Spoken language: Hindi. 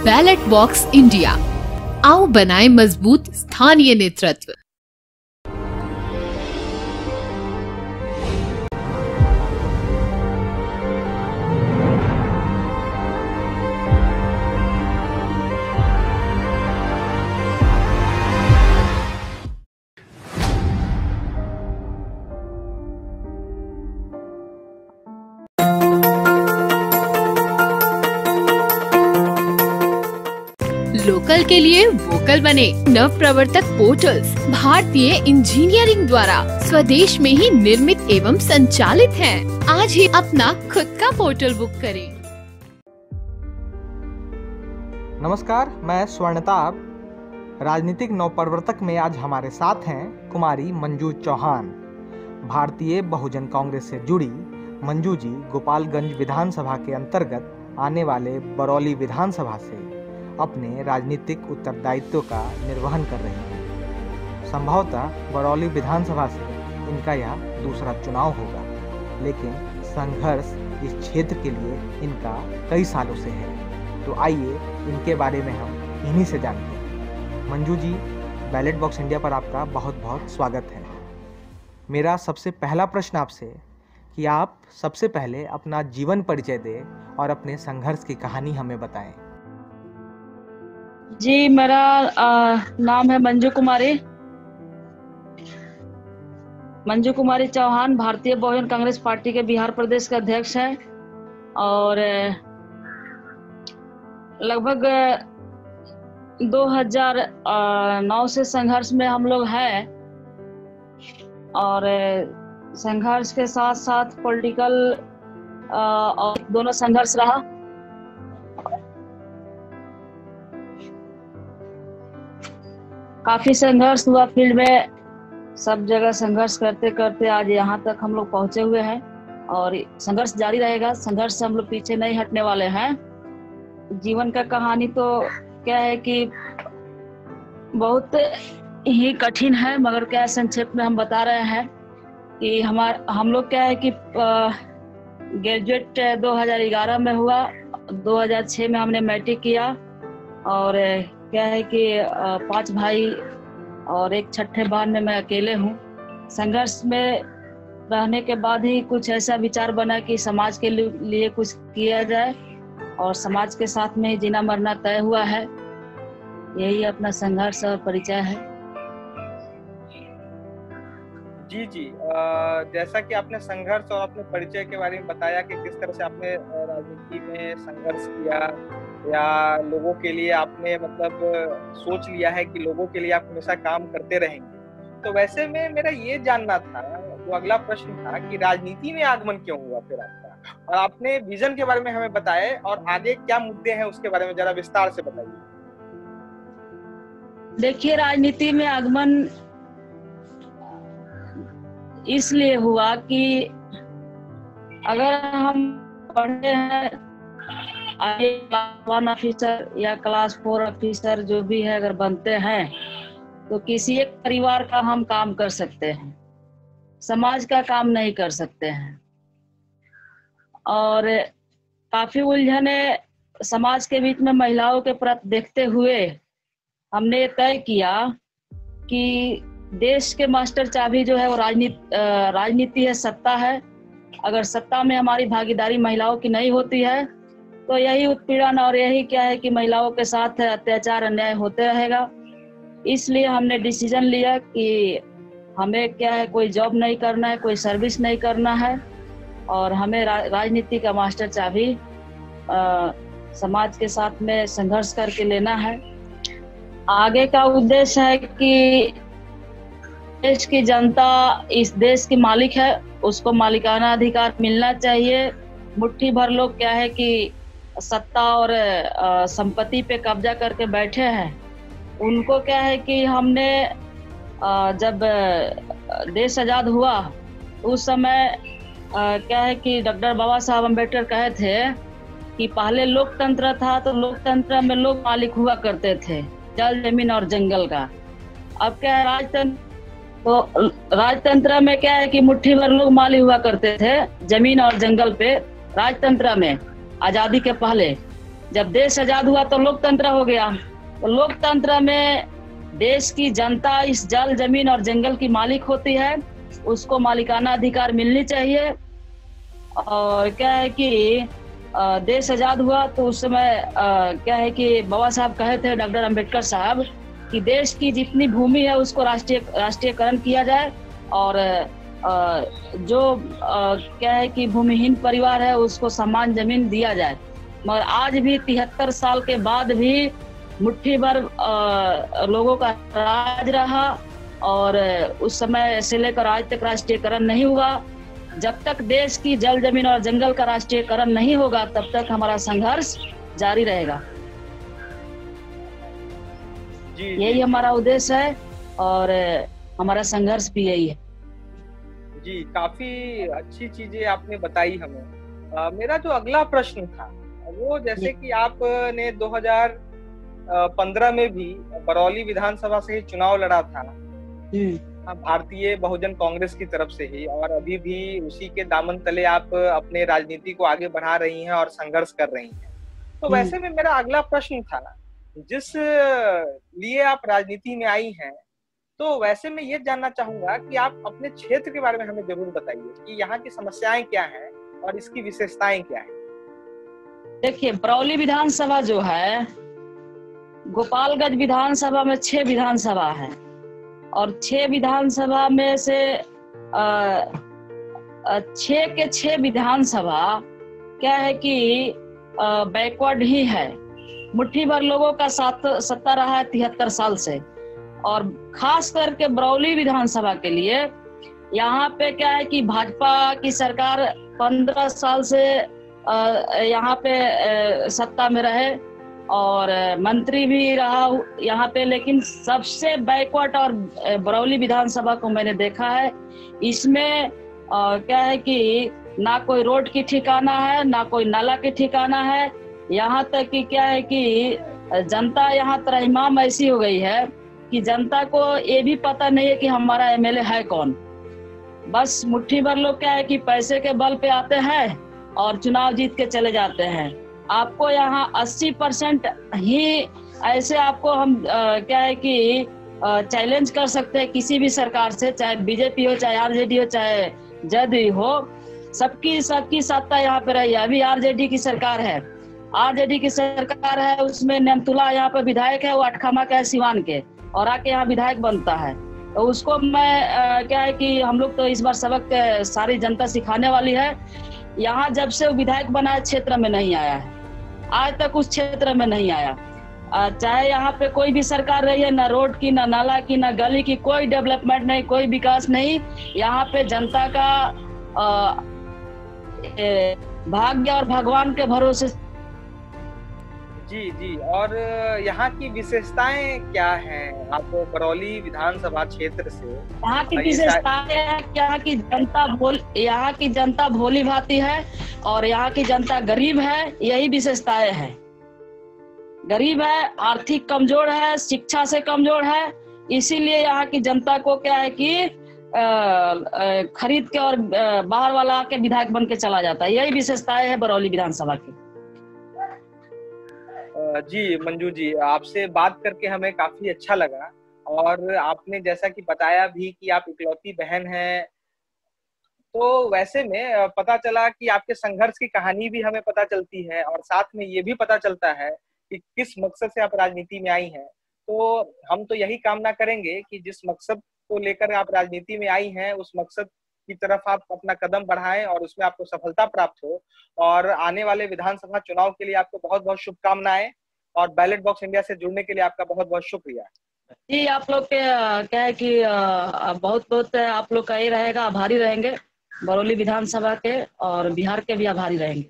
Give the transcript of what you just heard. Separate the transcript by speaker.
Speaker 1: बैलेट बॉक्स इंडिया, आओ बनाए मजबूत स्थानीय नेतृत्व। लोकल के लिए वोकल बने। नव प्रवर्तक पोर्टल्स भारतीय इंजीनियरिंग द्वारा स्वदेश में ही निर्मित एवं संचालित हैं। आज ही अपना खुद का पोर्टल बुक करें।
Speaker 2: नमस्कार, मैं स्वर्णताप। राजनीतिक नवप्रवर्तक में आज हमारे साथ हैं कुमारी मंजू चौहान। भारतीय बहुजन कांग्रेस से जुड़ी मंजू जी गोपालगंज विधानसभा के अंतर्गत आने वाले बरौली विधानसभा से अपने राजनीतिक उत्तरदायित्व का निर्वहन कर रही हैं। संभवतः बरौली विधानसभा से इनका यह दूसरा चुनाव होगा, लेकिन संघर्ष इस क्षेत्र के लिए इनका कई सालों से है। तो आइए इनके बारे में हम इन्हीं से जानते हैं। Manju ji, ballot box India पर आपका बहुत बहुत स्वागत है। मेरा सबसे पहला प्रश्न आपसे कि आप सबसे पहले अपना जीवन परिचय दें और अपने संघर्ष की कहानी हमें बताएं।
Speaker 3: जी, मेरा नाम है मंजू कुमारी चौहान। भारतीय बहुजन कांग्रेस पार्टी के बिहार प्रदेश के अध्यक्ष हैं और लगभग 2009 से संघर्ष में हम लोग हैं और संघर्ष के साथ साथ पॉलिटिकल और दोनों संघर्ष रहा। काफी संघर्ष हुआ फील्ड में, सब जगह संघर्ष करते करते आज यहाँ तक हम लोग पहुंचे हुए हैं और संघर्ष जारी रहेगा। संघर्ष से हम लोग पीछे नहीं हटने वाले हैं। जीवन का कहानी तो क्या है कि बहुत ही कठिन है, मगर क्या संक्षेप में हम बता रहे हैं कि हम लोग क्या है कि ग्रेजुएट 2011 में हुआ, 2006 में हमने मैट्रिक किया और क्या है कि 5 भाई और एक छठे बहन में मैं अकेले हूँ। संघर्ष में रहने के बाद ही कुछ ऐसा विचार बना कि समाज के लिए कुछ किया जाए और समाज के साथ में ही जीना मरना तय हुआ है। यही अपना संघर्ष और परिचय है।
Speaker 2: जी, जैसा कि आपने संघर्ष और अपने परिचय के बारे में बताया कि किस तरह से आपने राजनीति में संघर्ष किया या लोगों के लिए आपने मतलब सोच लिया है कि लोगों के लिए आप हमेशा काम करते रहेंगे, तो वैसे में मेरा ये जानना था, जो अगला प्रश्न था कि राजनीति में आगमन क्यों हुआ फिर आपका, और आपने विजन के बारे में हमें बताए और आगे क्या मुद्दे हैं उसके बारे में जरा विस्तार से बताइए।
Speaker 3: देखिए, राजनीति में आगमन इसलिए हुआ कि अगर हम पढ़े हैं क्लास 1 ऑफिसर या क्लास 4 ऑफिसर जो भी है, अगर बनते हैं तो किसी एक परिवार का हम काम कर सकते हैं, समाज का काम नहीं कर सकते हैं। और काफी उलझने समाज के बीच में महिलाओं के प्रति देखते हुए हमने तय किया कि देश के मास्टर चाबी जो है वो राजनीति है, सत्ता है। अगर सत्ता में हमारी भागीदारी महिलाओं की नहीं होती है तो यही उत्पीड़न और यही क्या है कि महिलाओं के साथ अत्याचार अन्याय होते रहेगा। इसलिए हमने डिसीजन लिया कि हमें क्या है, कोई जॉब नहीं करना है, कोई सर्विस नहीं करना है और हमें राजनीति का मास्टर चाबी समाज के साथ में संघर्ष करके लेना है। आगे का उद्देश्य है कि देश की जनता इस देश की मालिक है, उसको मालिकाना अधिकार मिलना चाहिए। मुट्ठी भर लोग क्या है कि सत्ता और संपत्ति पे कब्जा करके बैठे हैं, उनको क्या है कि हमने जब देश आजाद हुआ उस समय क्या है कि डॉक्टर बाबा साहब अम्बेडकर कहे थे कि पहले लोकतंत्र था तो लोकतंत्र में लोग मालिक हुआ करते थे, जल जमीन और जंगल का। अब क्या है, राजतंत्र में क्या है कि मुट्ठी भर लोग मालिक हुआ करते थे जमीन और जंगल पे, राजतंत्र में आजादी के पहले। जब देश आजाद हुआ तो लोकतंत्र हो गया। तो लोकतंत्र में देश की जनता इस जल, जमीन और जंगल की मालिक होती है, उसको मालिकाना अधिकार मिलनी चाहिए। और क्या है कि देश आजाद हुआ तो उस समय क्या है कि बाबा साहब कहे थे, डॉक्टर अंबेडकर साहब, कि देश की जितनी भूमि है उसको राष्ट्रीयकरण किया जाए और जो क्या है कि भूमिहीन परिवार है उसको समान जमीन दिया जाए। मगर आज भी 73 साल के बाद भी मुट्ठी भर लोगों का राज रहा और उस समय से लेकर आज तक राष्ट्रीयकरण नहीं हुआ। जब तक देश की जल, जमीन और जंगल का राष्ट्रीयकरण नहीं होगा तब तक हमारा संघर्ष जारी रहेगा। यही हमारा उद्देश्य है और हमारा संघर्ष भी यही है।
Speaker 2: जी, काफी अच्छी चीजें आपने बताई हमें। मेरा जो अगला प्रश्न था वो, जैसे कि आपने 2015 में भी बरौली विधानसभा से ही चुनाव लड़ा था भारतीय बहुजन कांग्रेस की तरफ से ही, और अभी भी उसी के दामन तले आप अपने राजनीति को आगे बढ़ा रही हैं और संघर्ष कर रही हैं। तो वैसे में मेरा अगला प्रश्न था, जिस लिए आप राजनीति में आई हैं, तो वैसे मैं ये जानना चाहूंगा कि आप अपने क्षेत्र के बारे में हमें जरूर बताइए कि यहाँ की समस्याएं क्या हैं और इसकी विशेषताएं क्या हैं।
Speaker 3: देखिए, बरौली विधानसभा जो है, गोपालगंज विधानसभा में 6 विधानसभा है और 6 विधानसभा में से 6 के 6 विधानसभा क्या है कि बैकवर्ड ही है। मुट्ठी भर लोगों का सत्ता रहा है 73 साल से, और खास करके बरौली विधानसभा के लिए यहाँ पे क्या है कि भाजपा की सरकार 15 साल से यहाँ पे सत्ता में रहे और मंत्री भी रहा यहाँ पे, लेकिन सबसे बैकवर्ड और बरौली विधानसभा को मैंने देखा है। इसमें क्या है कि ना कोई रोड की ठिकाना है, ना कोई नाला की ठिकाना है। यहाँ तक कि क्या है कि जनता यहाँ त्रहिमाम ऐसी हो गई है कि जनता को ये भी पता नहीं है कि हमारा एमएलए है कौन। बस मुट्ठी भर लोग क्या है कि पैसे के बल पे आते हैं और चुनाव जीत के चले जाते हैं। आपको यहाँ 80% ही ऐसे आपको हम क्या है कि चैलेंज कर सकते हैं किसी भी सरकार से, चाहे बीजेपी हो, चाहे आरजेडी हो, चाहे जदयू हो। सबकी सत्ता यहाँ पे रही है। अभी आरजेडी की सरकार है, आरजेडी की सरकार है, उसमें नेमतुल्ला यहाँ पे विधायक है, वो अटखामा का है, सिवान के, और आके यहाँ विधायक बनता है। तो उसको मैं क्या है कि हम लोग तो इस बार सबक सारी जनता सिखाने वाली है। यहाँ जब से वो विधायक बना है क्षेत्र में नहीं आया है, आज तक उस क्षेत्र में नहीं आया। चाहे यहाँ पे कोई भी सरकार रही है, ना रोड की, ना नाला की, ना गली की, कोई डेवलपमेंट नहीं, कोई विकास नहीं। यहाँ पे जनता का भाग्य और भगवान के भरोसे।
Speaker 2: जी जी, और यहाँ की विशेषताएं क्या हैं? आप बरौली विधानसभा क्षेत्र से,
Speaker 3: यहाँ की विशेषताएं हैं, यहाँ की जनता भोली भाती है और यहाँ की जनता गरीब है। यही विशेषताएं हैं। गरीब है, आर्थिक कमजोर है, शिक्षा से कमजोर है, इसीलिए यहाँ की जनता को क्या है कि खरीद के और बाहर वाला के विधायक बन के चला जाता है। यही विशेषताएं है बरौली विधानसभा की।
Speaker 2: जी मंजू जी, आपसे बात करके हमें काफी अच्छा लगा, और आपने जैसा कि बताया भी कि आप इकलौती बहन हैं, तो वैसे में पता चला कि आपके संघर्ष की कहानी भी हमें पता चलती है, और साथ में ये भी पता चलता है कि किस मकसद से आप राजनीति में आई हैं। तो हम तो यही कामना करेंगे कि जिस मकसद को लेकर आप राजनीति में आई हैं, उस मकसद की तरफ आप अपना कदम बढ़ाएं और उसमें आपको सफलता प्राप्त हो। और आने वाले विधानसभा चुनाव के लिए आपको बहुत बहुत शुभकामनाएं, और बैलेट बॉक्स इंडिया से जुड़ने के लिए आपका बहुत बहुत शुक्रिया।
Speaker 3: जी, आप लोग के क्या है कि बहुत बहुत आप लोग का ये रहेगा, आभारी रहेंगे बरौली विधानसभा के, और बिहार के भी आभारी रहेंगे।